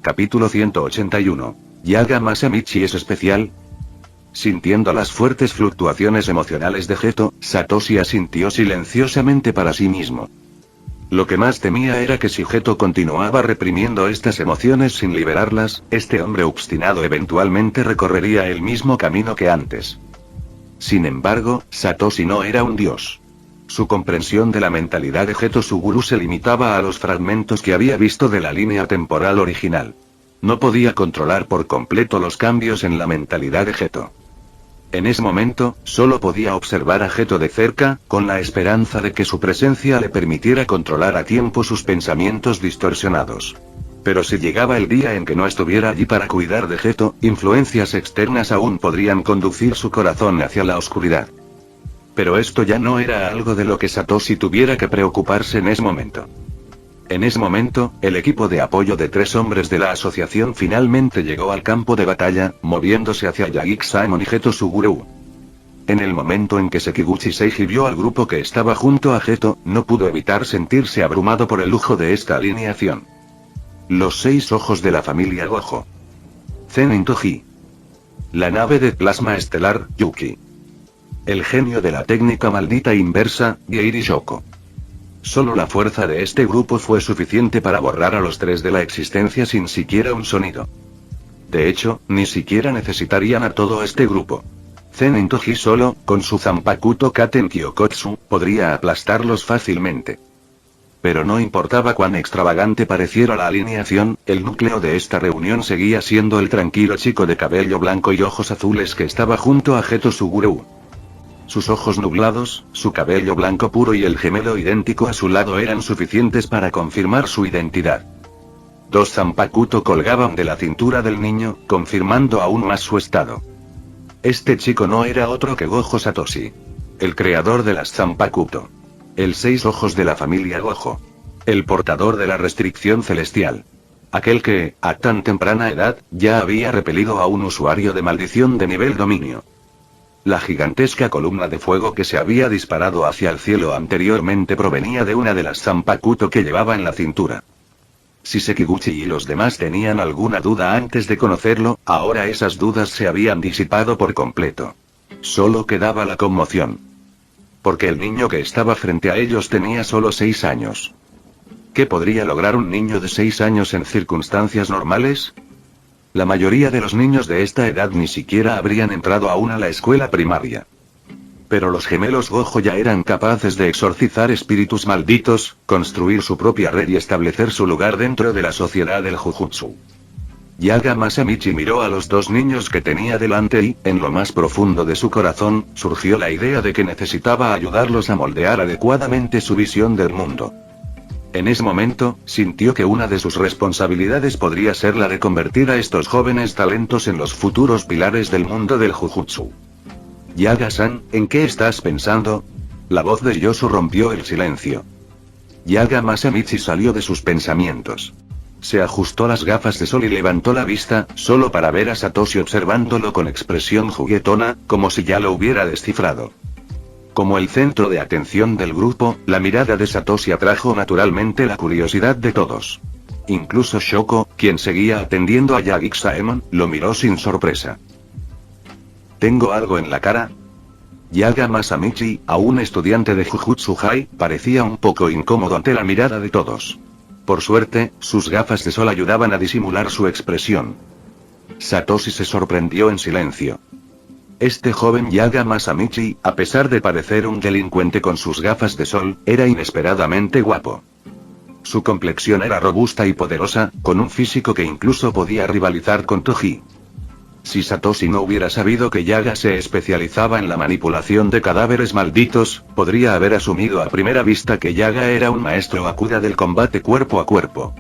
Capítulo 181. ¿Yaga Masamichi es especial? Sintiendo las fuertes fluctuaciones emocionales de Geto, Satoshi asintió silenciosamente para sí mismo. Lo que más temía era que si Geto continuaba reprimiendo estas emociones sin liberarlas, este hombre obstinado eventualmente recorrería el mismo camino que antes. Sin embargo, Satoshi no era un dios. Su comprensión de la mentalidad de Geto Suguru se limitaba a los fragmentos que había visto de la línea temporal original. No podía controlar por completo los cambios en la mentalidad de Geto. En ese momento, solo podía observar a Geto de cerca, con la esperanza de que su presencia le permitiera controlar a tiempo sus pensamientos distorsionados. Pero si llegaba el día en que no estuviera allí para cuidar de Geto, influencias externas aún podrían conducir su corazón hacia la oscuridad. Pero esto ya no era algo de lo que Satoshi tuviera que preocuparse en ese momento. En ese momento, el equipo de apoyo de 3 hombres de la asociación finalmente llegó al campo de batalla, moviéndose hacia Yagik-Saemon y Geto Suguru. En el momento en que Sekiguchi Seiji vio al grupo que estaba junto a Geto, no pudo evitar sentirse abrumado por el lujo de esta alineación. Los 6 ojos de la familia Gojo. Zenin Toji. La nave de plasma estelar, Yuki. El genio de la técnica maldita inversa, Geiri Shoko. Solo la fuerza de este grupo fue suficiente para borrar a los 3 de la existencia sin siquiera un sonido. De hecho, ni siquiera necesitarían a todo este grupo. Zenin Toji solo, con su Zanpakuto Katen Kyokotsu, podría aplastarlos fácilmente. Pero no importaba cuán extravagante pareciera la alineación, el núcleo de esta reunión seguía siendo el tranquilo chico de cabello blanco y ojos azules que estaba junto a Geto Suguru. Sus ojos nublados, su cabello blanco puro y el gemelo idéntico a su lado eran suficientes para confirmar su identidad. 2 Zanpakuto colgaban de la cintura del niño, confirmando aún más su estado. Este chico no era otro que Gojo Satoshi. El creador de las Zanpakuto. El 6 ojos de la familia Gojo. El portador de la restricción celestial. Aquel que, a tan temprana edad, ya había repelido a un usuario de maldición de nivel dominio. La gigantesca columna de fuego que se había disparado hacia el cielo anteriormente provenía de una de las Zanpakuto que llevaba en la cintura. Si Sekiguchi y los demás tenían alguna duda antes de conocerlo, ahora esas dudas se habían disipado por completo. Solo quedaba la conmoción. Porque el niño que estaba frente a ellos tenía solo 6 años. ¿Qué podría lograr un niño de 6 años en circunstancias normales? La mayoría de los niños de esta edad ni siquiera habrían entrado aún a la escuela primaria. Pero los gemelos Gojo ya eran capaces de exorcizar espíritus malditos, construir su propia red y establecer su lugar dentro de la sociedad del Jujutsu. Yaga Masamichi miró a los 2 niños que tenía delante y, en lo más profundo de su corazón, surgió la idea de que necesitaba ayudarlos a moldear adecuadamente su visión del mundo. En ese momento, sintió que una de sus responsabilidades podría ser la de convertir a estos jóvenes talentos en los futuros pilares del mundo del Jujutsu. Yaga-san, ¿en qué estás pensando? La voz de Yosu rompió el silencio. Yaga Masamichi salió de sus pensamientos. Se ajustó las gafas de sol y levantó la vista, solo para ver a Satoshi observándolo con expresión juguetona, como si ya lo hubiera descifrado. Como el centro de atención del grupo, la mirada de Satoshi atrajo naturalmente la curiosidad de todos. Incluso Shoko, quien seguía atendiendo a Yagik-Saemon, lo miró sin sorpresa. ¿Tengo algo en la cara? Yaga Masamichi, aún estudiante de Jujutsu High, parecía un poco incómodo ante la mirada de todos. Por suerte, sus gafas de sol ayudaban a disimular su expresión. Satoshi se sorprendió en silencio. Este joven Yaga Masamichi, a pesar de parecer un delincuente con sus gafas de sol, era inesperadamente guapo. Su complexión era robusta y poderosa, con un físico que incluso podía rivalizar con Toji. Si Satoshi no hubiera sabido que Yaga se especializaba en la manipulación de cadáveres malditos, podría haber asumido a primera vista que Yaga era un maestro Akuda del combate cuerpo a cuerpo.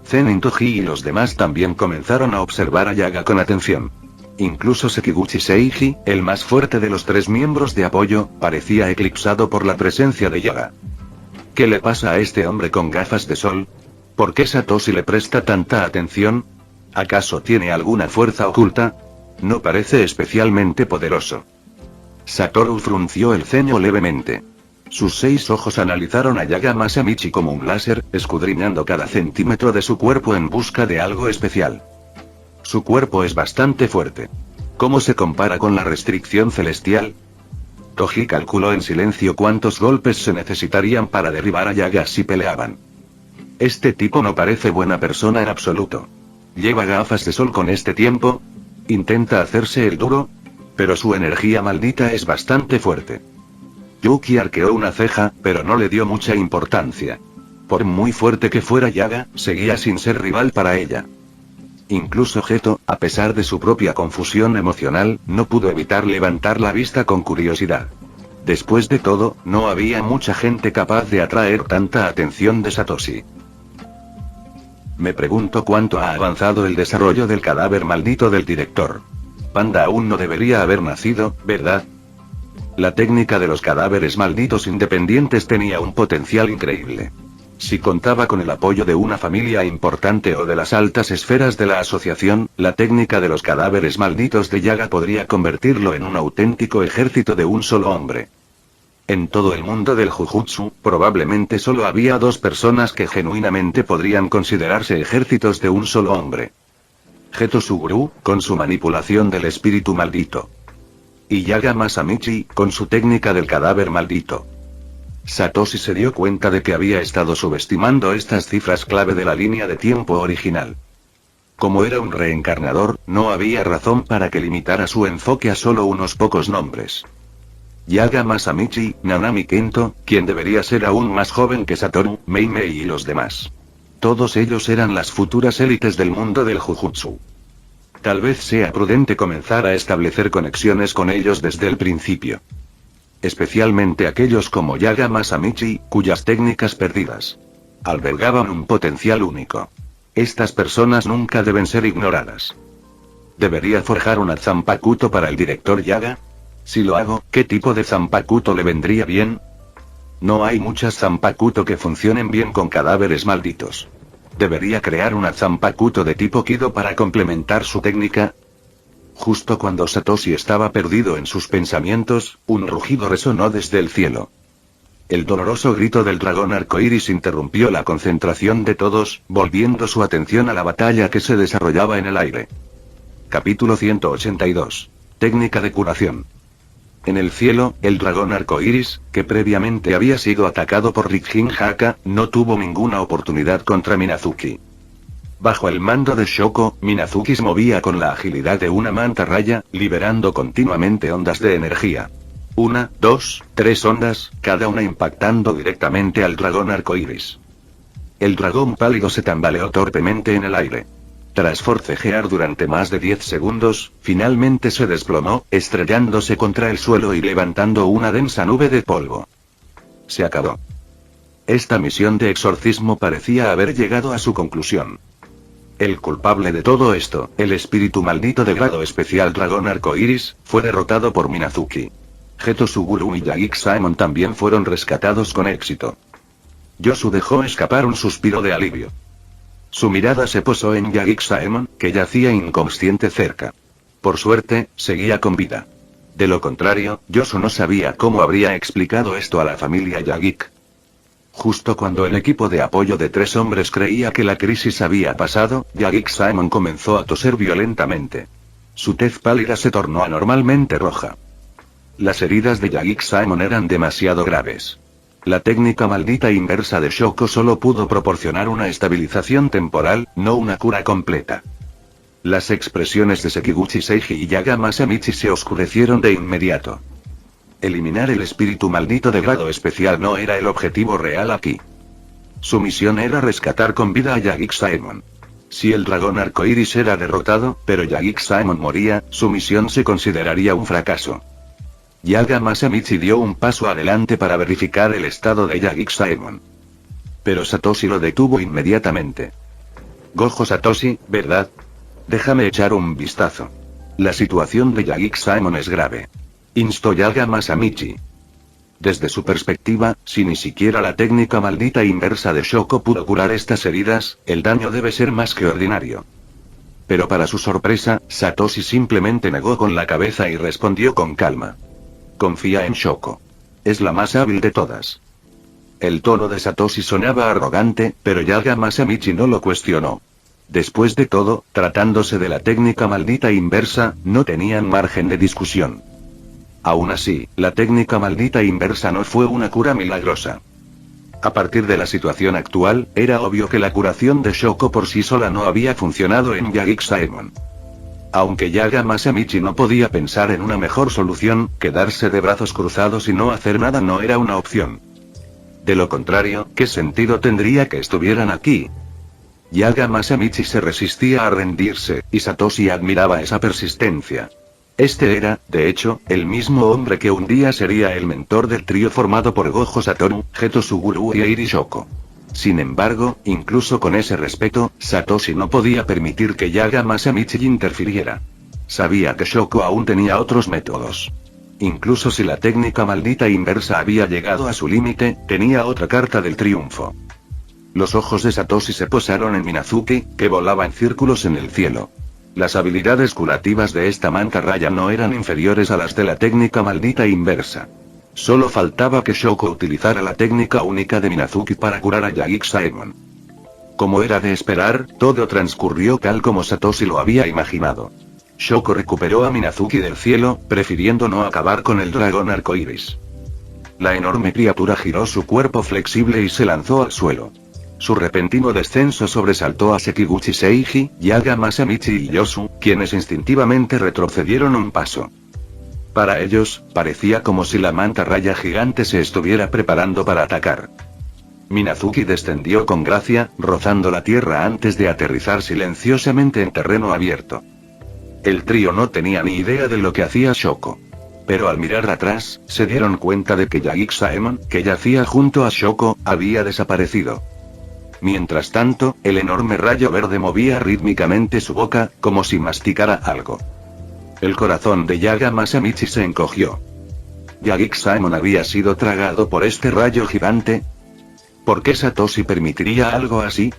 Zenin Toji y los demás también comenzaron a observar a Yaga con atención. Incluso Sekiguchi Seiji, el más fuerte de los 3 miembros de apoyo, parecía eclipsado por la presencia de Yaga. ¿Qué le pasa a este hombre con gafas de sol? ¿Por qué Satoshi le presta tanta atención? ¿Acaso tiene alguna fuerza oculta? No parece especialmente poderoso. Satoru frunció el ceño levemente. Sus 6 ojos analizaron a Yaga Masamichi como un láser, escudriñando cada centímetro de su cuerpo en busca de algo especial. Su cuerpo es bastante fuerte. ¿Cómo se compara con la restricción celestial? Toji calculó en silencio cuántos golpes se necesitarían para derribar a Yaga si peleaban. Este tipo no parece buena persona en absoluto. ¿Lleva gafas de sol con este tiempo? ¿Intenta hacerse el duro? Pero su energía maldita es bastante fuerte. Yuki arqueó una ceja, pero no le dio mucha importancia. Por muy fuerte que fuera Yaga, seguía sin ser rival para ella. Incluso Geto, a pesar de su propia confusión emocional, no pudo evitar levantar la vista con curiosidad. Después de todo, no había mucha gente capaz de atraer tanta atención de Satoshi. Me pregunto cuánto ha avanzado el desarrollo del cadáver maldito del director. Panda aún no debería haber nacido, ¿verdad? La técnica de los cadáveres malditos independientes tenía un potencial increíble. Si contaba con el apoyo de una familia importante o de las altas esferas de la asociación, la técnica de los cadáveres malditos de Yaga podría convertirlo en un auténtico ejército de un solo hombre. En todo el mundo del Jujutsu, probablemente solo había 2 personas que genuinamente podrían considerarse ejércitos de un solo hombre. Geto Suguru, con su manipulación del espíritu maldito. Y Yaga Masamichi, con su técnica del cadáver maldito. Satoshi se dio cuenta de que había estado subestimando estas cifras clave de la línea de tiempo original. Como era un reencarnador, no había razón para que limitara su enfoque a solo unos pocos nombres. Yaga Masamichi, Nanami Kento, quien debería ser aún más joven que Satoru, Mei Mei y los demás. Todos ellos eran las futuras élites del mundo del Jujutsu. Tal vez sea prudente comenzar a establecer conexiones con ellos desde el principio. Especialmente aquellos como Yaga Masamichi, cuyas técnicas perdidas albergaban un potencial único. Estas personas nunca deben ser ignoradas. ¿Debería forjar una Zanpakuto para el director Yaga? Si lo hago, ¿qué tipo de Zanpakuto le vendría bien? No hay muchas Zanpakuto que funcionen bien con cadáveres malditos. ¿Debería crear una Zanpakuto de tipo Kido para complementar su técnica? Justo cuando Satoshi estaba perdido en sus pensamientos, un rugido resonó desde el cielo. El doloroso grito del dragón arcoíris interrumpió la concentración de todos, volviendo su atención a la batalla que se desarrollaba en el aire. Capítulo 182. Técnica de curación. En el cielo, el dragón arcoíris, que previamente había sido atacado por Rikjin Haka, no tuvo ninguna oportunidad contra Minazuki. Bajo el mando de Shoko, Minazuki se movía con la agilidad de una mantarraya, liberando continuamente ondas de energía. 1, 2, 3 ondas, cada una impactando directamente al dragón arcoíris. El dragón pálido se tambaleó torpemente en el aire. Tras forcejear durante más de 10 segundos, finalmente se desplomó, estrellándose contra el suelo y levantando una densa nube de polvo. Se acabó. Esta misión de exorcismo parecía haber llegado a su conclusión. El culpable de todo esto, el espíritu maldito de grado especial dragón arcoíris, fue derrotado por Minazuki. Geto Suguru y Yagik-Saemon también fueron rescatados con éxito. Yosu dejó escapar un suspiro de alivio. Su mirada se posó en Yagik-Saemon, que yacía inconsciente cerca. Por suerte, seguía con vida. De lo contrario, Yosu no sabía cómo habría explicado esto a la familia Yagik. Justo cuando el equipo de apoyo de 3 hombres creía que la crisis había pasado, Yagik-Saemon comenzó a toser violentamente. Su tez pálida se tornó anormalmente roja. Las heridas de Yagik-Saemon eran demasiado graves. La técnica maldita inversa de Shoko solo pudo proporcionar una estabilización temporal, no una cura completa. Las expresiones de Sekiguchi Seiji y Yaga Masamichi se oscurecieron de inmediato. Eliminar el espíritu maldito de grado especial no era el objetivo real aquí. Su misión era rescatar con vida a Yagik-Saemon. Si el dragón arcoíris era derrotado, pero Yagik-Saemon moría, su misión se consideraría un fracaso. Yaga Masamichi dio un paso adelante para verificar el estado de Yagik-Saemon. Pero Satoshi lo detuvo inmediatamente. Gojo Satoshi, ¿verdad? Déjame echar un vistazo. La situación de Yagik-Saemon es grave. Instó Yaga Masamichi. Desde su perspectiva, si ni siquiera la técnica maldita inversa de Shoko pudo curar estas heridas, el daño debe ser más que ordinario. Pero para su sorpresa, Satoshi simplemente negó con la cabeza y respondió con calma. Confía en Shoko. Es la más hábil de todas. El tono de Satoshi sonaba arrogante, pero Yaga Masamichi no lo cuestionó. Después de todo, tratándose de la técnica maldita inversa, no tenían margen de discusión. Aún así, la técnica maldita inversa no fue una cura milagrosa. A partir de la situación actual, era obvio que la curación de Shoko por sí sola no había funcionado en Yagixaemon. Aunque Yaga Masamichi no podía pensar en una mejor solución, quedarse de brazos cruzados y no hacer nada no era una opción. De lo contrario, ¿qué sentido tendría que estuvieran aquí? Yaga Masamichi se resistía a rendirse, y Satoshi admiraba esa persistencia. Este era, de hecho, el mismo hombre que un día sería el mentor del trío formado por Gojo Satoru, Geto Suguru y Eiri Shoko. Sin embargo, incluso con ese respeto, Satoshi no podía permitir que Yaga Masamichi interfiriera. Sabía que Shoko aún tenía otros métodos. Incluso si la técnica maldita inversa había llegado a su límite, tenía otra carta del triunfo. Los ojos de Satoshi se posaron en Minazuki, que volaba en círculos en el cielo. Las habilidades curativas de esta mantarraya no eran inferiores a las de la técnica maldita inversa. Solo faltaba que Shoko utilizara la técnica única de Minazuki para curar a Yagixaemon. Como era de esperar, todo transcurrió tal como Satoshi lo había imaginado. Shoko recuperó a Minazuki del cielo, prefiriendo no acabar con el dragón arcoíris. La enorme criatura giró su cuerpo flexible y se lanzó al suelo. Su repentino descenso sobresaltó a Sekiguchi Seiji, Yaga Masamichi y Yosu, quienes instintivamente retrocedieron un paso. Para ellos, parecía como si la mantarraya gigante se estuviera preparando para atacar. Minazuki descendió con gracia, rozando la tierra antes de aterrizar silenciosamente en terreno abierto. El trío no tenía ni idea de lo que hacía Shoko. Pero al mirar atrás, se dieron cuenta de que Yagixaemon, que yacía junto a Shoko, había desaparecido. Mientras tanto, el enorme rayo verde movía rítmicamente su boca, como si masticara algo. El corazón de Yaga Masamichi se encogió. ¿Yagixaemon había sido tragado por este rayo gigante? ¿Por qué Satoshi permitiría algo así?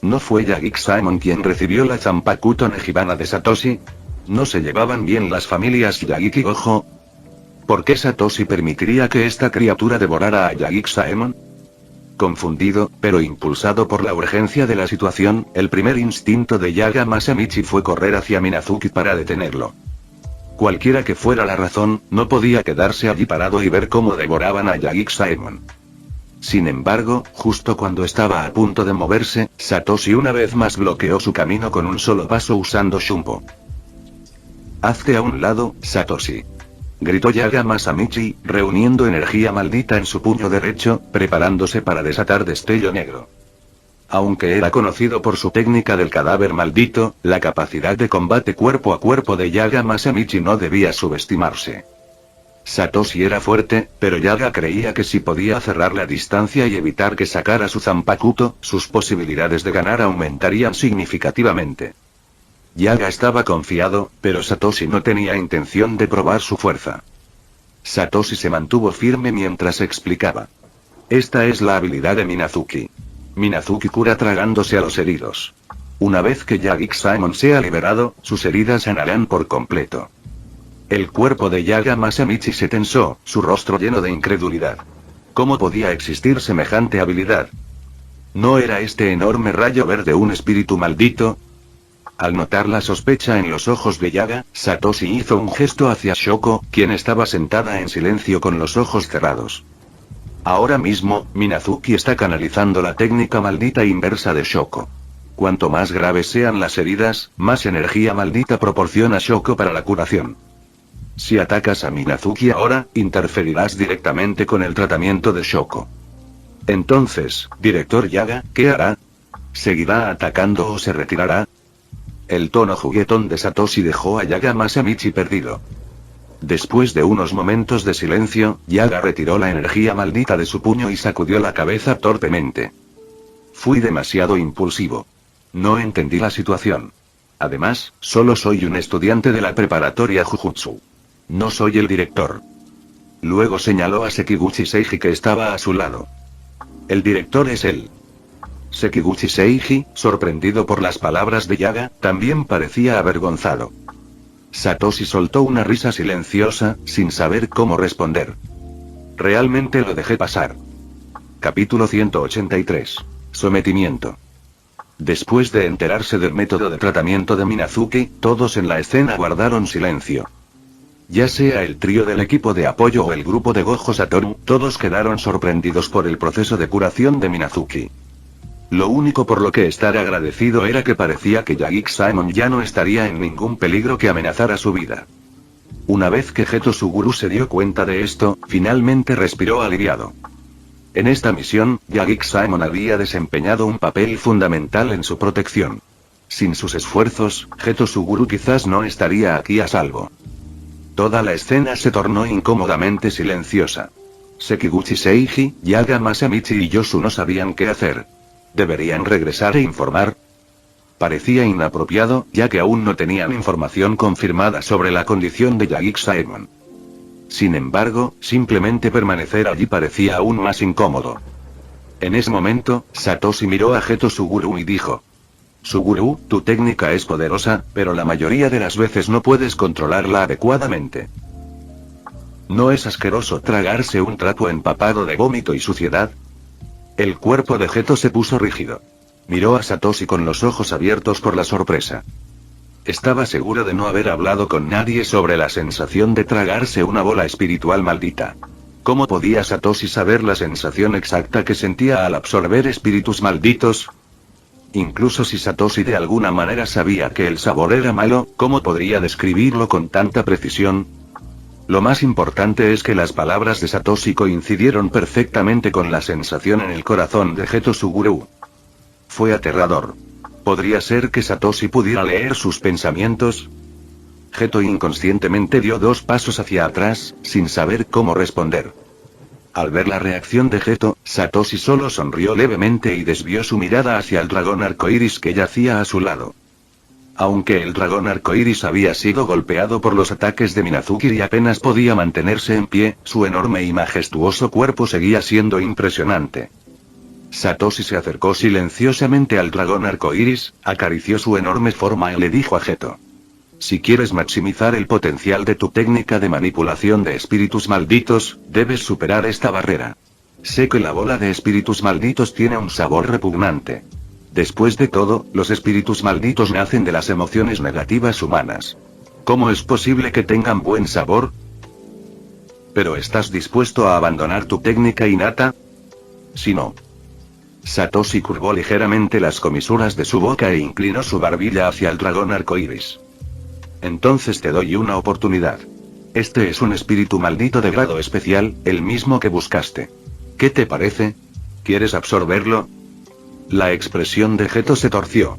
¿No fue Yagixaemon quien recibió la Zanpakuto Nejibana de Satoshi? ¿No se llevaban bien las familias Yagiki y Gojo? ¿Por qué Satoshi permitiría que esta criatura devorara a Yagixaemon? Confundido, pero impulsado por la urgencia de la situación, el primer instinto de Yaga Masamichi fue correr hacia Minazuki para detenerlo. Cualquiera que fuera la razón, no podía quedarse allí parado y ver cómo devoraban a Yagixaemon. Sin embargo, justo cuando estaba a punto de moverse, Satoshi una vez más bloqueó su camino con un solo paso usando Shumpo. «Hazte a un lado, Satoshi», gritó Yaga Masamichi, reuniendo energía maldita en su puño derecho, preparándose para desatar destello negro. Aunque era conocido por su técnica del cadáver maldito, la capacidad de combate cuerpo a cuerpo de Yaga Masamichi no debía subestimarse. Satoshi era fuerte, pero Yaga creía que si podía cerrar la distancia y evitar que sacara su Zanpakuto, sus posibilidades de ganar aumentarían significativamente. Yaga estaba confiado, pero Satoshi no tenía intención de probar su fuerza. Satoshi se mantuvo firme mientras explicaba. Esta es la habilidad de Minazuki. Minazuki cura tragándose a los heridos. Una vez que Yagixaemon sea liberado, sus heridas sanarán por completo. El cuerpo de Yaga Masamichi se tensó, su rostro lleno de incredulidad. ¿Cómo podía existir semejante habilidad? ¿No era este enorme rayo verde un espíritu maldito? Al notar la sospecha en los ojos de Yaga, Satoshi hizo un gesto hacia Shoko, quien estaba sentada en silencio con los ojos cerrados. Ahora mismo, Minazuki está canalizando la técnica maldita inversa de Shoko. Cuanto más graves sean las heridas, más energía maldita proporciona Shoko para la curación. Si atacas a Minazuki ahora, interferirás directamente con el tratamiento de Shoko. Entonces, director Yaga, ¿qué hará? ¿Seguirá atacando o se retirará? El tono juguetón de Satoshi dejó a Yaga Masamichi perdido. Después de unos momentos de silencio, Yaga retiró la energía maldita de su puño y sacudió la cabeza torpemente. Fui demasiado impulsivo. No entendí la situación. Además, solo soy un estudiante de la preparatoria Jujutsu. No soy el director. Luego señaló a Sekiguchi Seiji que estaba a su lado. El director es él. Sekiguchi Seiji, sorprendido por las palabras de Yaga, también parecía avergonzado. Satoshi soltó una risa silenciosa, sin saber cómo responder. Realmente lo dejé pasar. Capítulo 183. Sometimiento. Después de enterarse del método de tratamiento de Minazuki, todos en la escena guardaron silencio. Ya sea el trío del equipo de apoyo o el grupo de Gojo Satoru, todos quedaron sorprendidos por el proceso de curación de Minazuki. Lo único por lo que estar agradecido era que parecía que Yagik-Saemon ya no estaría en ningún peligro que amenazara su vida. Una vez que Geto Suguru se dio cuenta de esto, finalmente respiró aliviado. En esta misión, Yagik-Saemon había desempeñado un papel fundamental en su protección. Sin sus esfuerzos, Geto Suguru quizás no estaría aquí a salvo. Toda la escena se tornó incómodamente silenciosa. Sekiguchi Seiji, Yaga Masamichi y Yosu no sabían qué hacer. ¿Deberían regresar e informar? Parecía inapropiado, ya que aún no tenían información confirmada sobre la condición de Yagik-Saemon. Sin embargo, simplemente permanecer allí parecía aún más incómodo. En ese momento, Satoshi miró a Geto Suguru y dijo: Suguru, tu técnica es poderosa, pero la mayoría de las veces no puedes controlarla adecuadamente. ¿No es asqueroso tragarse un trapo empapado de vómito y suciedad? El cuerpo de Geto se puso rígido. Miró a Satoshi con los ojos abiertos por la sorpresa. Estaba seguro de no haber hablado con nadie sobre la sensación de tragarse una bola espiritual maldita. ¿Cómo podía Satoshi saber la sensación exacta que sentía al absorber espíritus malditos? Incluso si Satoshi de alguna manera sabía que el sabor era malo, ¿cómo podría describirlo con tanta precisión? Lo más importante es que las palabras de Satoshi coincidieron perfectamente con la sensación en el corazón de Geto Suguru. Fue aterrador. ¿Podría ser que Satoshi pudiera leer sus pensamientos? Geto inconscientemente dio 2 pasos hacia atrás, sin saber cómo responder. Al ver la reacción de Geto, Satoshi solo sonrió levemente y desvió su mirada hacia el dragón arcoíris que yacía a su lado. Aunque el dragón arcoíris había sido golpeado por los ataques de Minazuki y apenas podía mantenerse en pie, su enorme y majestuoso cuerpo seguía siendo impresionante. Satoshi se acercó silenciosamente al dragón arcoíris, acarició su enorme forma y le dijo a Geto: si quieres maximizar el potencial de tu técnica de manipulación de espíritus malditos, debes superar esta barrera. Sé que la bola de espíritus malditos tiene un sabor repugnante. Después de todo, los espíritus malditos nacen de las emociones negativas humanas. ¿Cómo es posible que tengan buen sabor? ¿Pero estás dispuesto a abandonar tu técnica innata? Si no. Satoshi curvó ligeramente las comisuras de su boca e inclinó su barbilla hacia el dragón arcoíris. Entonces te doy una oportunidad. Este es un espíritu maldito de grado especial, el mismo que buscaste. ¿Qué te parece? ¿Quieres absorberlo? La expresión de Geto se torció.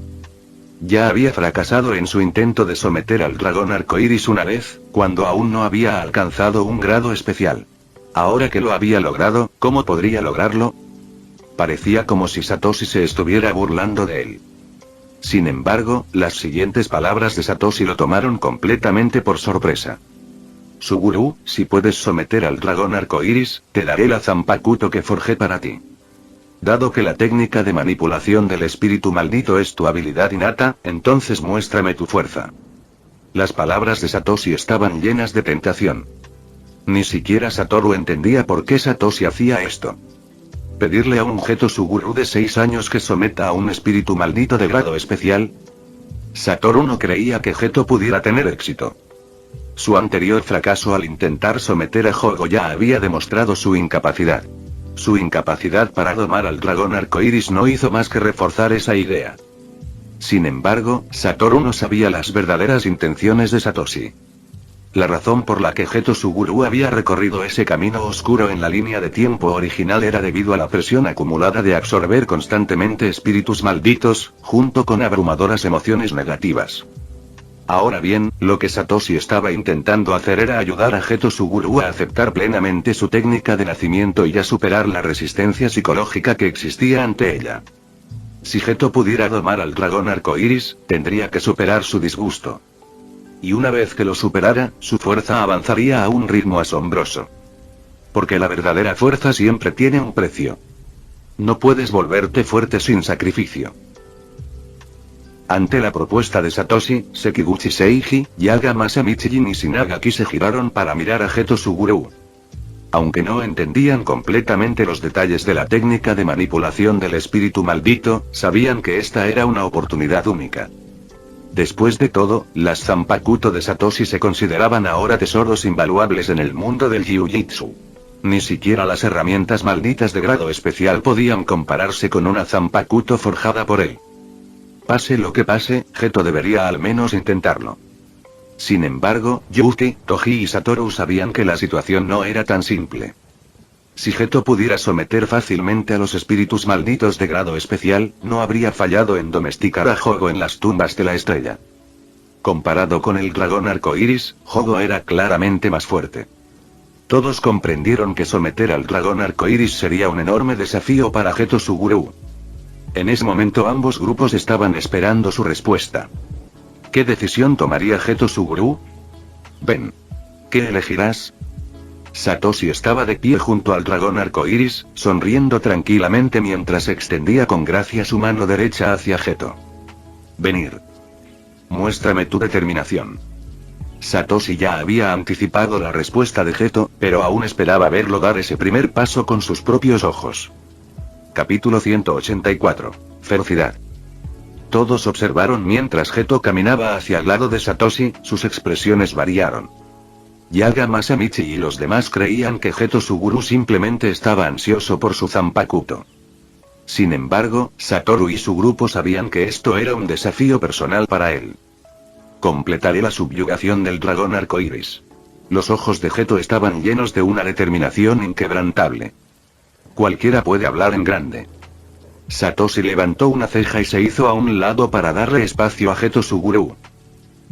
Ya había fracasado en su intento de someter al dragón arcoíris una vez, cuando aún no había alcanzado un grado especial. Ahora que lo había logrado, ¿cómo podría lograrlo? Parecía como si Satoshi se estuviera burlando de él. Sin embargo, las siguientes palabras de Satoshi lo tomaron completamente por sorpresa. Suguru, si puedes someter al dragón arcoíris, te daré la Zanpakuto que forjé para ti. Dado que la técnica de manipulación del espíritu maldito es tu habilidad innata, entonces muéstrame tu fuerza. Las palabras de Satoshi estaban llenas de tentación. Ni siquiera Satoru entendía por qué Satoshi hacía esto. ¿Pedirle a un Geto Suguru de 6 años que someta a un espíritu maldito de grado especial? Satoru no creía que Geto pudiera tener éxito. Su anterior fracaso al intentar someter a Jogo ya había demostrado su incapacidad. Su incapacidad para domar al dragón arcoíris no hizo más que reforzar esa idea. Sin embargo, Satoru no sabía las verdaderas intenciones de Satoshi. La razón por la que Geto Suguru había recorrido ese camino oscuro en la línea de tiempo original era debido a la presión acumulada de absorber constantemente espíritus malditos, junto con abrumadoras emociones negativas. Ahora bien, lo que Satoshi estaba intentando hacer era ayudar a Geto Suguru a aceptar plenamente su técnica de nacimiento y a superar la resistencia psicológica que existía ante ella. Si Geto pudiera domar al dragón arcoíris, tendría que superar su disgusto. Y una vez que lo superara, su fuerza avanzaría a un ritmo asombroso. Porque la verdadera fuerza siempre tiene un precio. No puedes volverte fuerte sin sacrificio. Ante la propuesta de Satoshi, Sekiguchi Seiji, Yaga Masamichi y Nishinaga se giraron para mirar a Geto Suguru. Aunque no entendían completamente los detalles de la técnica de manipulación del espíritu maldito, sabían que esta era una oportunidad única. Después de todo, las Zanpakuto de Satoshi se consideraban ahora tesoros invaluables en el mundo del Jiu-Jitsu. Ni siquiera las herramientas malditas de grado especial podían compararse con una Zanpakuto forjada por él. Pase lo que pase, Geto debería al menos intentarlo. Sin embargo, Yuki, Toji y Satoru sabían que la situación no era tan simple. Si Geto pudiera someter fácilmente a los espíritus malditos de grado especial, no habría fallado en domesticar a Jogo en las tumbas de la estrella. Comparado con el dragón arcoíris, Jogo era claramente más fuerte. Todos comprendieron que someter al dragón arcoíris sería un enorme desafío para Geto Suguru. En ese momento ambos grupos estaban esperando su respuesta. ¿Qué decisión tomaría Geto Suguru? Ven. ¿Qué elegirás? Satoshi estaba de pie junto al dragón arcoíris, sonriendo tranquilamente mientras extendía con gracia su mano derecha hacia Geto. Venir. Muéstrame tu determinación. Satoshi ya había anticipado la respuesta de Geto, pero aún esperaba verlo dar ese primer paso con sus propios ojos. Capítulo 184. Ferocidad. Todos observaron mientras Geto caminaba hacia el lado de Satoshi, sus expresiones variaron. Yaga Masamichi y los demás creían que Geto Suguru simplemente estaba ansioso por su Zanpakuto. Sin embargo, Satoru y su grupo sabían que esto era un desafío personal para él. Completaré la subyugación del dragón arcoíris. Los ojos de Geto estaban llenos de una determinación inquebrantable. Cualquiera puede hablar en grande. Satoshi levantó una ceja y se hizo a un lado para darle espacio a Geto Suguru.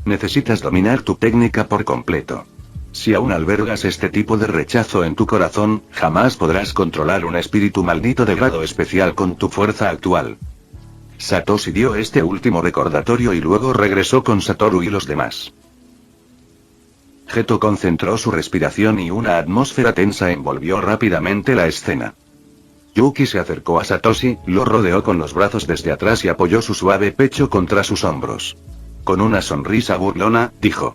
Necesitas dominar tu técnica por completo. Si aún albergas este tipo de rechazo en tu corazón, jamás podrás controlar un espíritu maldito de grado especial con tu fuerza actual. Satoshi dio este último recordatorio y luego regresó con Satoru y los demás. Geto concentró su respiración y una atmósfera tensa envolvió rápidamente la escena. Yuki se acercó a Satoshi, lo rodeó con los brazos desde atrás y apoyó su suave pecho contra sus hombros. Con una sonrisa burlona, dijo: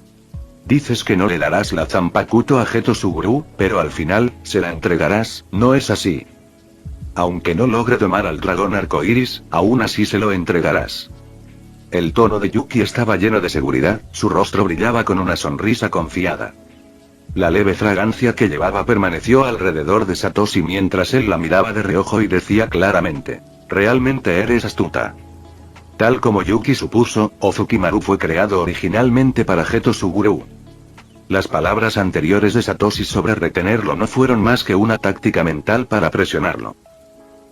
Dices que no le darás la Zanpakuto a Geto Suguru, pero al final, se la entregarás, ¿no es así? Aunque no logre tomar al dragón arcoíris, aún así se lo entregarás. El tono de Yuki estaba lleno de seguridad, su rostro brillaba con una sonrisa confiada. La leve fragancia que llevaba permaneció alrededor de Satoshi mientras él la miraba de reojo y decía claramente: realmente eres astuta. Tal como Yuki supuso, Ozukimaru fue creado originalmente para Geto Suguru. Las palabras anteriores de Satoshi sobre retenerlo no fueron más que una táctica mental para presionarlo.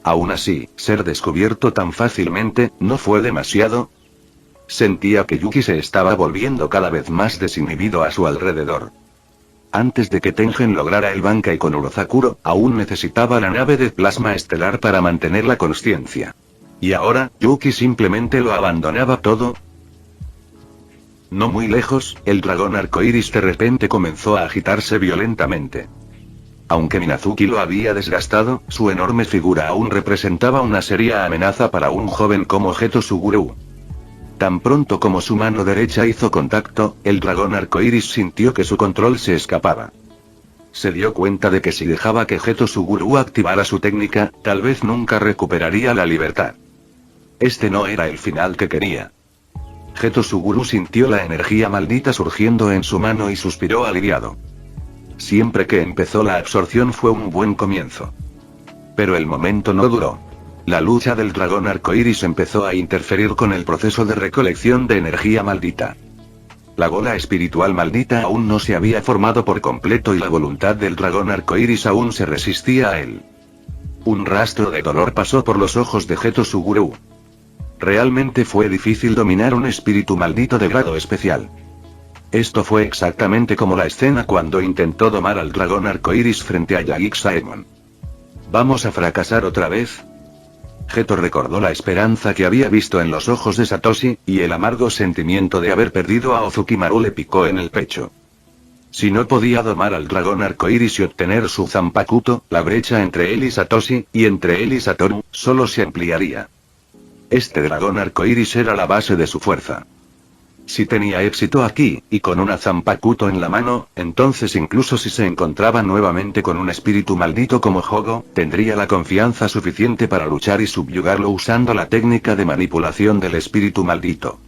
Aún así, ser descubierto tan fácilmente, ¿no fue demasiado? Sentía que Yuki se estaba volviendo cada vez más desinhibido a su alrededor. Antes de que Tengen lograra el Bankai con Urozakuro, aún necesitaba la nave de plasma estelar para mantener la consciencia. Y ahora, Yuki simplemente lo abandonaba todo. No muy lejos, el dragón arcoíris de repente comenzó a agitarse violentamente. Aunque Minazuki lo había desgastado, su enorme figura aún representaba una seria amenaza para un joven como Geto Suguru. Tan pronto como su mano derecha hizo contacto, el dragón arcoíris sintió que su control se escapaba. Se dio cuenta de que si dejaba que Geto Suguru activara su técnica, tal vez nunca recuperaría la libertad. Este no era el final que quería. Geto Suguru sintió la energía maldita surgiendo en su mano y suspiró aliviado. Siempre que empezó la absorción fue un buen comienzo. Pero el momento no duró. La lucha del dragón arcoíris empezó a interferir con el proceso de recolección de energía maldita. La gola espiritual maldita aún no se había formado por completo y la voluntad del dragón arcoíris aún se resistía a él. Un rastro de dolor pasó por los ojos de Geto Suguru. Realmente fue difícil dominar un espíritu maldito de grado especial. Esto fue exactamente como la escena cuando intentó domar al dragón arcoíris frente a Yagik Saemon. ¿Vamos a fracasar otra vez? Geto recordó la esperanza que había visto en los ojos de Satoshi, y el amargo sentimiento de haber perdido a Ozukimaru le picó en el pecho. Si no podía domar al dragón arcoíris y obtener su Zanpakuto, la brecha entre él y Satoshi, y entre él y Satoru, solo se ampliaría. Este dragón arcoíris era la base de su fuerza. Si tenía éxito aquí, y con una Zanpakuto en la mano, entonces incluso si se encontraba nuevamente con un espíritu maldito como Jogo, tendría la confianza suficiente para luchar y subyugarlo usando la técnica de manipulación del espíritu maldito.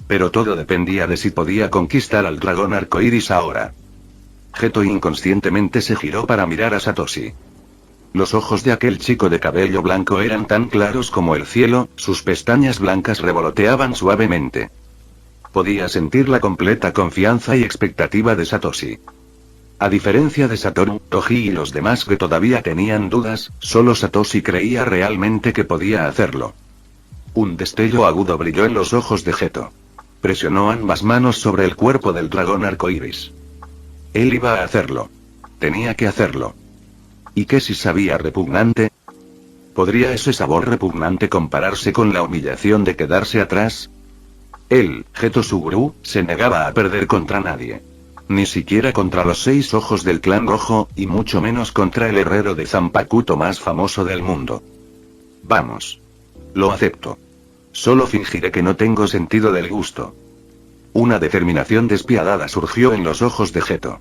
Pero todo dependía de si podía conquistar al dragón arcoíris ahora. Geto inconscientemente se giró para mirar a Satoshi. Los ojos de aquel chico de cabello blanco eran tan claros como el cielo, sus pestañas blancas revoloteaban suavemente. Podía sentir la completa confianza y expectativa de Satoshi. A diferencia de Satoru, Toji y los demás que todavía tenían dudas, solo Satoshi creía realmente que podía hacerlo. Un destello agudo brilló en los ojos de Geto. Presionó ambas manos sobre el cuerpo del dragón arcoíris. Él iba a hacerlo. Tenía que hacerlo. ¿Y qué si sabía repugnante? ¿Podría ese sabor repugnante compararse con la humillación de quedarse atrás? Él, Geto Suguru, se negaba a perder contra nadie. Ni siquiera contra los 6 ojos del clan rojo, y mucho menos contra el herrero de Zanpakuto más famoso del mundo. Vamos. Lo acepto. Solo fingiré que no tengo sentido del gusto. Una determinación despiadada surgió en los ojos de Geto.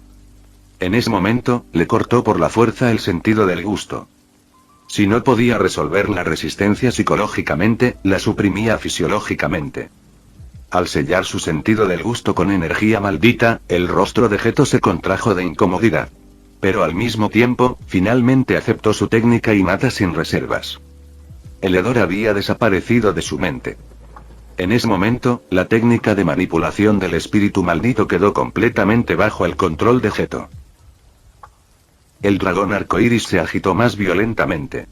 En ese momento, le cortó por la fuerza el sentido del gusto. Si no podía resolver la resistencia psicológicamente, la suprimía fisiológicamente. Al sellar su sentido del gusto con energía maldita, el rostro de Geto se contrajo de incomodidad. Pero al mismo tiempo, finalmente aceptó su técnica innata sin reservas. El hedor había desaparecido de su mente. En ese momento, la técnica de manipulación del espíritu maldito quedó completamente bajo el control de Geto. El dragón arcoíris se agitó más violentamente.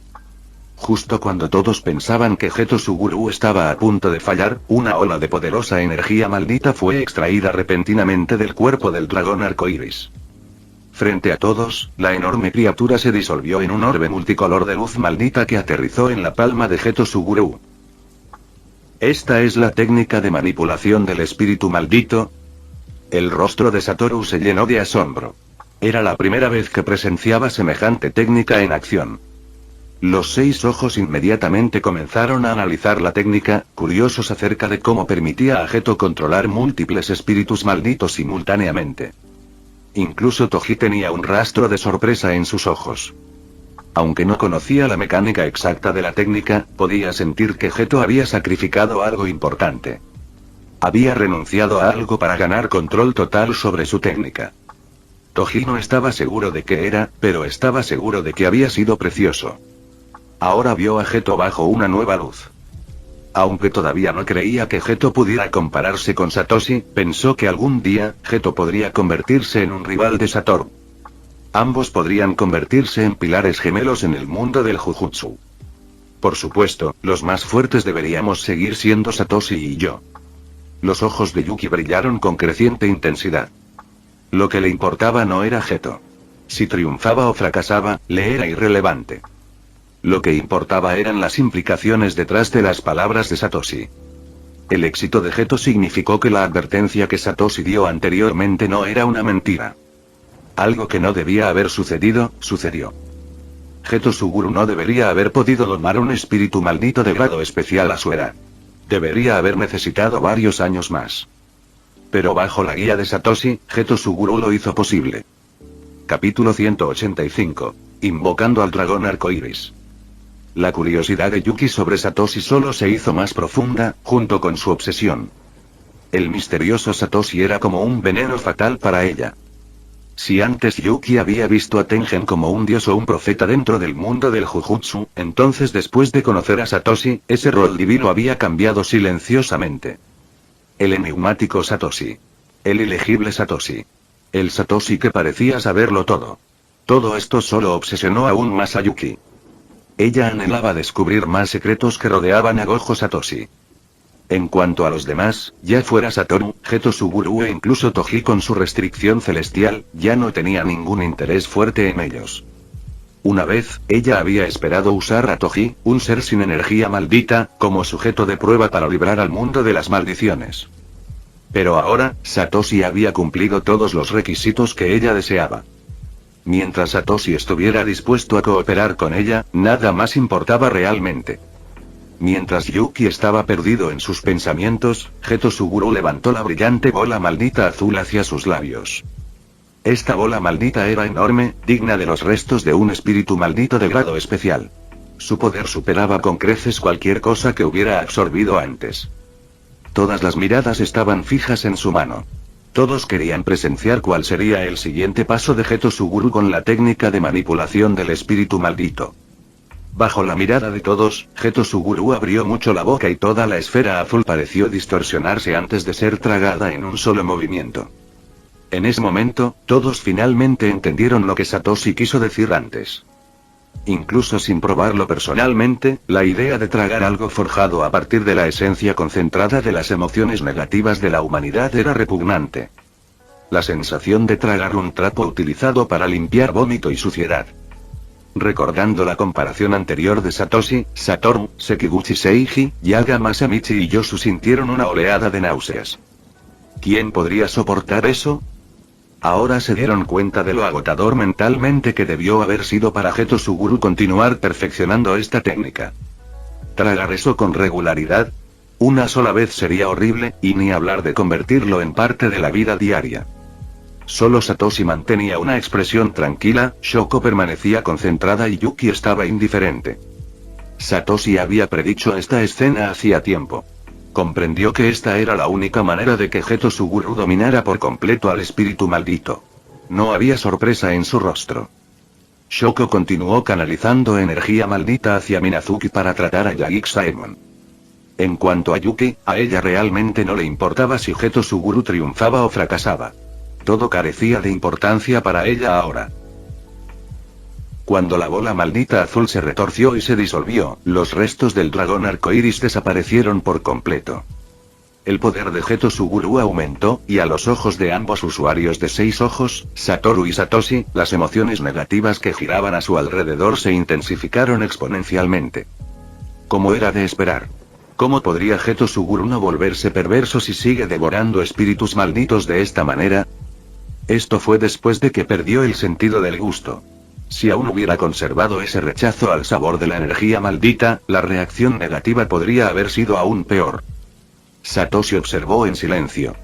Justo cuando todos pensaban que Geto Suguru estaba a punto de fallar, una ola de poderosa energía maldita fue extraída repentinamente del cuerpo del dragón arcoíris. Frente a todos, la enorme criatura se disolvió en un orbe multicolor de luz maldita que aterrizó en la palma de Geto Suguru. ¿Esta es la técnica de manipulación del espíritu maldito? El rostro de Satoru se llenó de asombro. Era la primera vez que presenciaba semejante técnica en acción. Los 6 ojos inmediatamente comenzaron a analizar la técnica, curiosos acerca de cómo permitía a Geto controlar múltiples espíritus malditos simultáneamente. Incluso Toji tenía un rastro de sorpresa en sus ojos. Aunque no conocía la mecánica exacta de la técnica, podía sentir que Geto había sacrificado algo importante. Había renunciado a algo para ganar control total sobre su técnica. Toji no estaba seguro de qué era, pero estaba seguro de que había sido precioso. Ahora vio a Geto bajo una nueva luz. Aunque todavía no creía que Geto pudiera compararse con Satoshi, pensó que algún día, Geto podría convertirse en un rival de Satoru. Ambos podrían convertirse en pilares gemelos en el mundo del Jujutsu. Por supuesto, los más fuertes deberíamos seguir siendo Satoshi y yo. Los ojos de Yuki brillaron con creciente intensidad. Lo que le importaba no era Geto. Si triunfaba o fracasaba, le era irrelevante. Lo que importaba eran las implicaciones detrás de las palabras de Satoshi. El éxito de Geto significó que la advertencia que Satoshi dio anteriormente no era una mentira. Algo que no debía haber sucedido, sucedió. Geto Suguru no debería haber podido domar un espíritu maldito de grado especial a su edad. Debería haber necesitado varios años más. Pero bajo la guía de Satoshi, Geto Suguru lo hizo posible. Capítulo 185. Invocando al dragón arcoíris. La curiosidad de Yuki sobre Satoshi solo se hizo más profunda, junto con su obsesión. El misterioso Satoshi era como un veneno fatal para ella. Si antes Yuki había visto a Tengen como un dios o un profeta dentro del mundo del Jujutsu, entonces después de conocer a Satoshi, ese rol divino había cambiado silenciosamente. El enigmático Satoshi. El ilegible Satoshi. El Satoshi que parecía saberlo todo. Todo esto solo obsesionó aún más a Yuki. Ella anhelaba descubrir más secretos que rodeaban a Gojo Satoshi. En cuanto a los demás, ya fuera Satoru, Geto Suguru e incluso Toji con su restricción celestial, ya no tenía ningún interés fuerte en ellos. Una vez, ella había esperado usar a Toji, un ser sin energía maldita, como sujeto de prueba para librar al mundo de las maldiciones. Pero ahora, Satoshi había cumplido todos los requisitos que ella deseaba. Mientras Satoshi estuviera dispuesto a cooperar con ella, nada más importaba realmente. Mientras Yuki estaba perdido en sus pensamientos, Geto Suguru levantó la brillante bola maldita azul hacia sus labios. Esta bola maldita era enorme, digna de los restos de un espíritu maldito de grado especial. Su poder superaba con creces cualquier cosa que hubiera absorbido antes. Todas las miradas estaban fijas en su mano. Todos querían presenciar cuál sería el siguiente paso de Geto Suguru con la técnica de manipulación del espíritu maldito. Bajo la mirada de todos, Geto Suguru abrió mucho la boca y toda la esfera azul pareció distorsionarse antes de ser tragada en un solo movimiento. En ese momento, todos finalmente entendieron lo que Satoshi quiso decir antes. Incluso sin probarlo personalmente, la idea de tragar algo forjado a partir de la esencia concentrada de las emociones negativas de la humanidad era repugnante. La sensación de tragar un trapo utilizado para limpiar vómito y suciedad. Recordando la comparación anterior de Satoshi, Satoru, Sekiguchi Seiji, Yaga Masamichi y Yosu sintieron una oleada de náuseas. ¿Quién podría soportar eso? Ahora se dieron cuenta de lo agotador mentalmente que debió haber sido para Geto Suguru continuar perfeccionando esta técnica. ¿Tragar eso con regularidad? Una sola vez sería horrible, y ni hablar de convertirlo en parte de la vida diaria. Solo Satoshi mantenía una expresión tranquila, Shoko permanecía concentrada y Yuki estaba indiferente. Satoshi había predicho esta escena hacía tiempo. Comprendió que esta era la única manera de que Geto Suguru dominara por completo al espíritu maldito. No había sorpresa en su rostro. Shoko continuó canalizando energía maldita hacia Minazuki para tratar a Yaiksaemon. En cuanto a Yuki, a ella realmente no le importaba si Geto Suguru triunfaba o fracasaba. Todo carecía de importancia para ella ahora. Cuando la bola maldita azul se retorció y se disolvió, los restos del dragón arcoíris desaparecieron por completo. El poder de Geto Suguru aumentó, y a los ojos de ambos usuarios de 6 ojos, Satoru y Satoshi, las emociones negativas que giraban a su alrededor se intensificaron exponencialmente. Como era de esperar. ¿Cómo podría Geto Suguru no volverse perverso si sigue devorando espíritus malditos de esta manera? Esto fue después de que perdió el sentido del gusto. Si aún hubiera conservado ese rechazo al sabor de la energía maldita, la reacción negativa podría haber sido aún peor. Satoshi observó en silencio.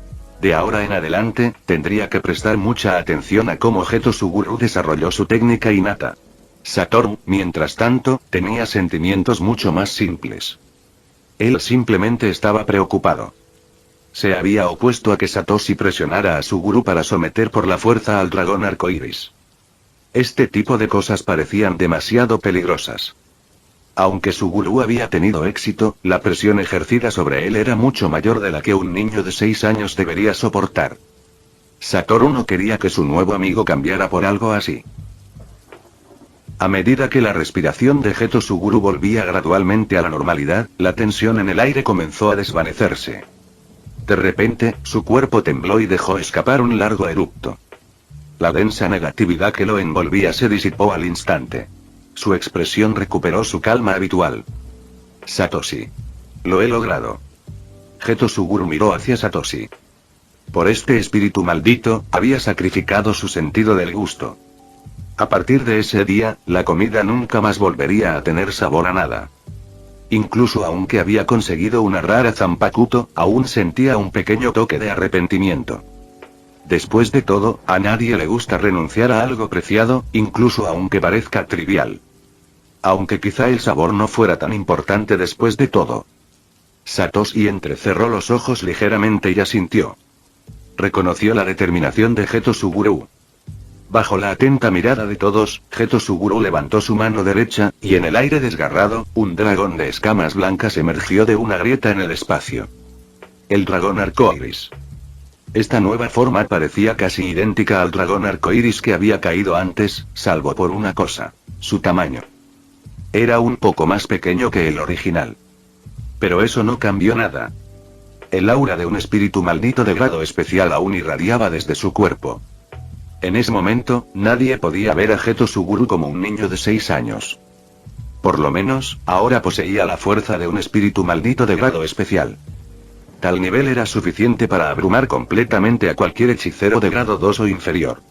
De ahora en adelante, tendría que prestar mucha atención a cómo Geto Suguru desarrolló su técnica innata. Satoru, mientras tanto, tenía sentimientos mucho más simples. Él simplemente estaba preocupado. Se había opuesto a que Satoshi presionara a Suguru para someter por la fuerza al dragón arcoíris. Este tipo de cosas parecían demasiado peligrosas. Aunque Suguru había tenido éxito, la presión ejercida sobre él era mucho mayor de la que un niño de 6 años debería soportar. Satoru no quería que su nuevo amigo cambiara por algo así. A medida que la respiración de Geto Suguru volvía gradualmente a la normalidad, la tensión en el aire comenzó a desvanecerse. De repente, su cuerpo tembló y dejó escapar un largo eructo. La densa negatividad que lo envolvía se disipó al instante. Su expresión recuperó su calma habitual. Satoshi. Lo he logrado. Geto Suguru miró hacia Satoshi. Por este espíritu maldito, había sacrificado su sentido del gusto. A partir de ese día, la comida nunca más volvería a tener sabor a nada. Incluso aunque había conseguido una rara zanpakuto, aún sentía un pequeño toque de arrepentimiento. Después de todo, a nadie le gusta renunciar a algo preciado, incluso aunque parezca trivial. Aunque quizá el sabor no fuera tan importante después de todo. Satoshi entrecerró los ojos ligeramente y asintió. Reconoció la determinación de Geto Suguru. Bajo la atenta mirada de todos, Geto Suguru levantó su mano derecha, y en el aire desgarrado, un dragón de escamas blancas emergió de una grieta en el espacio. El dragón arcoíris. Esta nueva forma parecía casi idéntica al dragón arcoíris que había caído antes, salvo por una cosa: su tamaño. Era un poco más pequeño que el original. Pero eso no cambió nada. El aura de un espíritu maldito de grado especial aún irradiaba desde su cuerpo. En ese momento, nadie podía ver a Geto Suguru como un niño de 6 años. Por lo menos, ahora poseía la fuerza de un espíritu maldito de grado especial. Tal nivel era suficiente para abrumar completamente a cualquier hechicero de grado 2 o inferior.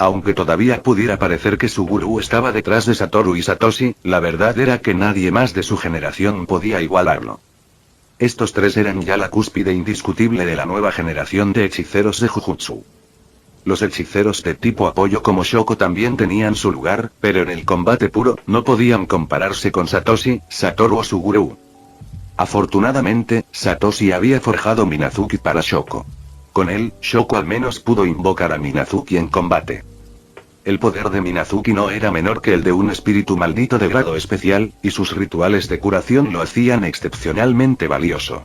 Aunque todavía pudiera parecer que su gurú estaba detrás de Satoru y Satoshi, la verdad era que nadie más de su generación podía igualarlo. Estos tres eran ya la cúspide indiscutible de la nueva generación de hechiceros de Jujutsu. Los hechiceros de tipo apoyo como Shoko también tenían su lugar, pero en el combate puro, no podían compararse con Satoshi, Satoru o su gurú. Afortunadamente, Satoshi había forjado Minazuki para Shoko. Con él, Shoko al menos pudo invocar a Minazuki en combate. El poder de Minazuki no era menor que el de un espíritu maldito de grado especial, y sus rituales de curación lo hacían excepcionalmente valioso.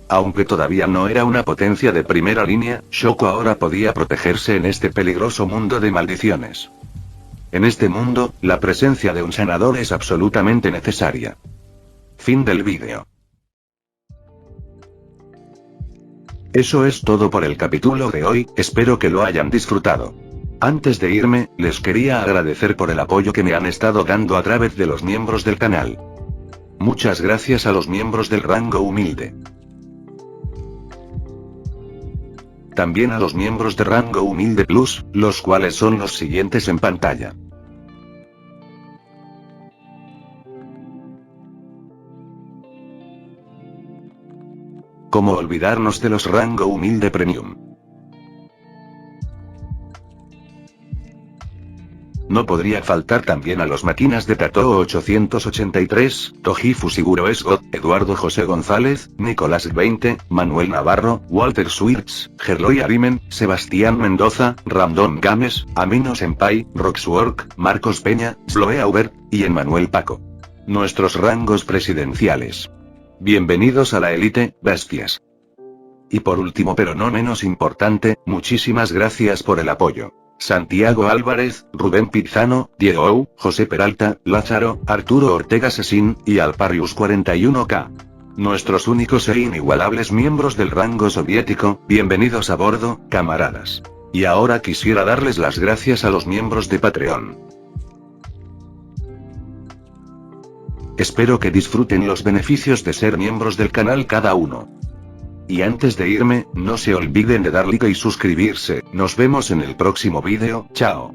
Aunque todavía no era una potencia de primera línea, Shoko ahora podía protegerse en este peligroso mundo de maldiciones. En este mundo, la presencia de un sanador es absolutamente necesaria. Fin del vídeo. Eso es todo por el capítulo de hoy, espero que lo hayan disfrutado. Antes de irme, les quería agradecer por el apoyo que me han estado dando a través de los miembros del canal. Muchas gracias a los miembros del rango humilde. También a los miembros de rango humilde plus, los cuales son los siguientes en pantalla. ¿Cómo olvidarnos de los rango humilde premium? No podría faltar también a los máquinas de Tatoo 883, Toji Fusiguro Esgot, Eduardo José González, Nicolás 20, Manuel Navarro, Walter Swirtz, Gerloy Arimen, Sebastián Mendoza, Random Games, Amino Senpai, Roxwork, Marcos Peña, Sloe Aubert, y Emmanuel Paco. Nuestros rangos presidenciales. Bienvenidos a la élite, bestias. Y por último pero no menos importante, muchísimas gracias por el apoyo. Santiago Álvarez, Rubén Pizano, Diego Ou, José Peralta, Lázaro, Arturo Ortega Sesín, y Alparius 41K. Nuestros únicos e inigualables miembros del rango soviético, bienvenidos a bordo, camaradas. Y ahora quisiera darles las gracias a los miembros de Patreon. Espero que disfruten los beneficios de ser miembros del canal cada uno. Y antes de irme, no se olviden de dar like y suscribirse, nos vemos en el próximo vídeo, chao.